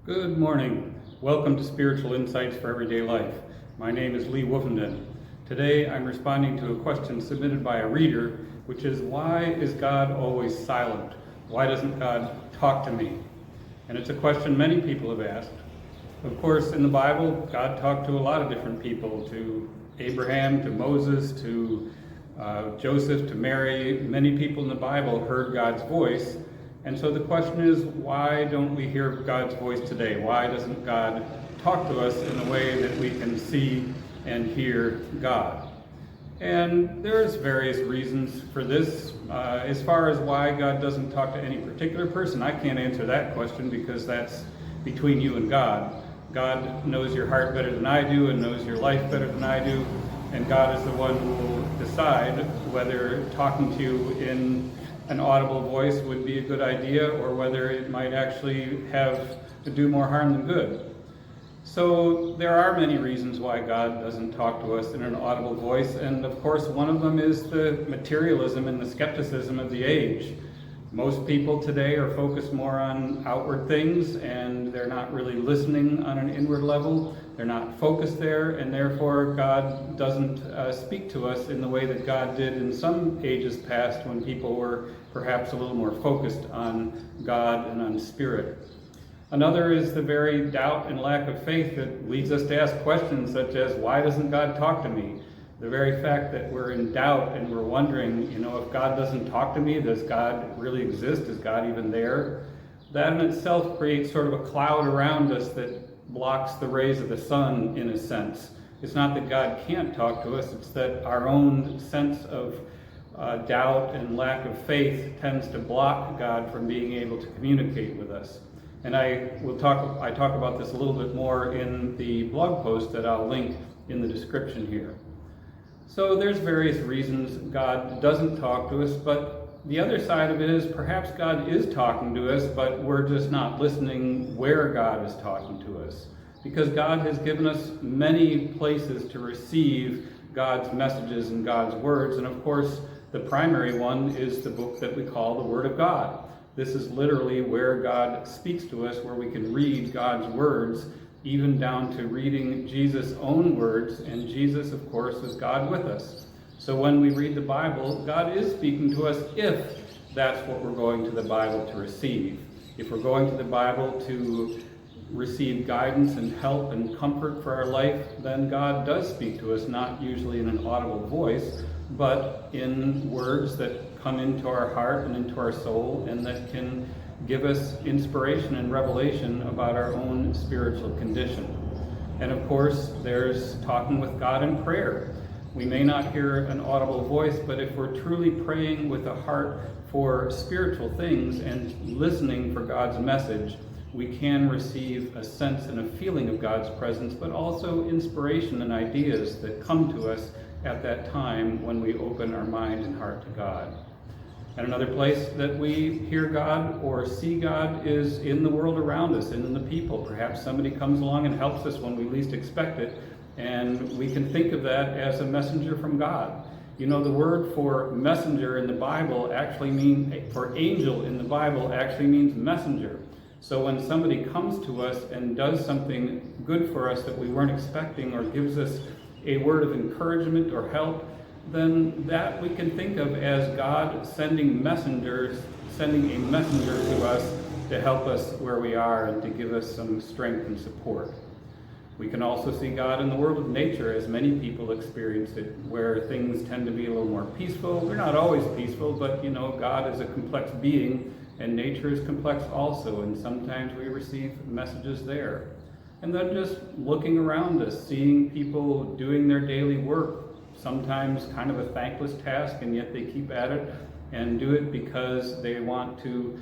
Good morning. Welcome to Spiritual Insights for Everyday Life. My name is Lee Woofenden. Today I'm responding to a question submitted by a reader, which is, why is God always silent? Why doesn't God talk to me? And it's a question many people have asked. Of course, in the Bible, God talked to a lot of different people, to Abraham, to Moses, to Joseph, to Mary. Many people in the Bible heard God's voice. And so the question is, why don't we hear God's voice today? Why doesn't God talk to us in a way that we can see and hear God? And there's various reasons for this. As far as why God doesn't talk to any particular person, I can't answer that question because that's between you and God. God knows your heart better than I do and knows your life better than I do. And God is the one who will decide whether talking to you in an audible voice would be a good idea or whether it might actually have to do more harm than good. So there are many reasons why God doesn't talk to us in an audible voice, and of course one of them is the materialism and the skepticism of the age. Most people today are focused more on outward things, and they're not really listening on an inward level. They're not focused there, and therefore God doesn't speak to us in the way that God did in some ages past when people were perhaps a little more focused on God and on spirit. Another is the very doubt and lack of faith that leads us to ask questions such as, why doesn't God talk to me? The very fact that we're in doubt and we're wondering, if God doesn't talk to me, does God really exist? Is God even there? That in itself creates sort of a cloud around us that blocks the rays of the sun, in a sense. It's not that God can't talk to us, it's that our own sense of doubt and lack of faith tends to block God from being able to communicate with us. And I talk about this a little bit more in the blog post that I'll link in the description here. So there's various reasons God doesn't talk to us, but the other side of it is perhaps God is talking to us, but we're just not listening where God is talking to us. Because God has given us many places to receive God's messages and God's words, and of course the primary one is the book that we call the Word of God. This is literally where God speaks to us, where we can read God's words, even down to reading Jesus' own words, and Jesus, of course, is God with us. So when we read the Bible, God is speaking to us if that's what we're going to the Bible to receive. If we're going to the Bible to receive guidance and help and comfort for our life, then God does speak to us, not usually in an audible voice, but in words that come into our heart and into our soul, and that can give us inspiration and revelation about our own spiritual condition. And of course, there's talking with God in prayer. We may not hear an audible voice, but if we're truly praying with a heart for spiritual things and listening for God's message, we can receive a sense and a feeling of God's presence, but also inspiration and ideas that come to us at that time when we open our mind and heart to God. And another place that we hear God or see God is in the world around us and in the people. Perhaps somebody comes along and helps us when we least expect it, and we can think of that as a messenger from God. The word for messenger in the Bible for angel in the Bible actually means messenger. So when somebody comes to us and does something good for us that we weren't expecting, or gives us a word of encouragement or help, then that we can think of as God sending a messenger to us to help us where we are and to give us some strength and support. We can also see God in the world of nature, as many people experience it, where things tend to be a little more peaceful. They're not always peaceful, but God is a complex being, and nature is complex also, and sometimes we receive messages there. And then just looking around us, seeing people doing their daily work, sometimes kind of a thankless task, and yet they keep at it and do it because they want to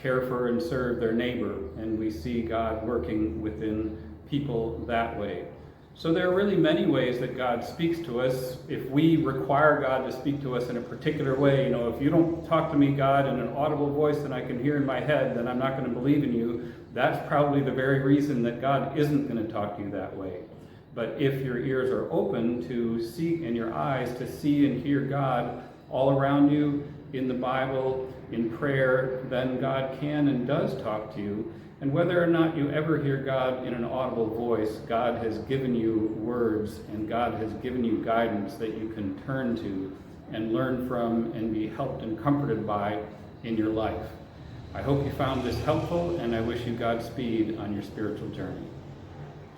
care for and serve their neighbor. And we see God working within people that way. So there are really many ways that God speaks to us. If we require God to speak to us in a particular way, if you don't talk to me, God, in an audible voice that I can hear in my head, then I'm not going to believe in you. That's probably the very reason that God isn't going to talk to you that way. But if your ears are open to see, and your eyes to see and hear God all around you in the Bible, in prayer, then God can and does talk to you. And whether or not you ever hear God in an audible voice, God has given you words and God has given you guidance that you can turn to and learn from and be helped and comforted by in your life. I hope you found this helpful, and I wish you Godspeed on your spiritual journey.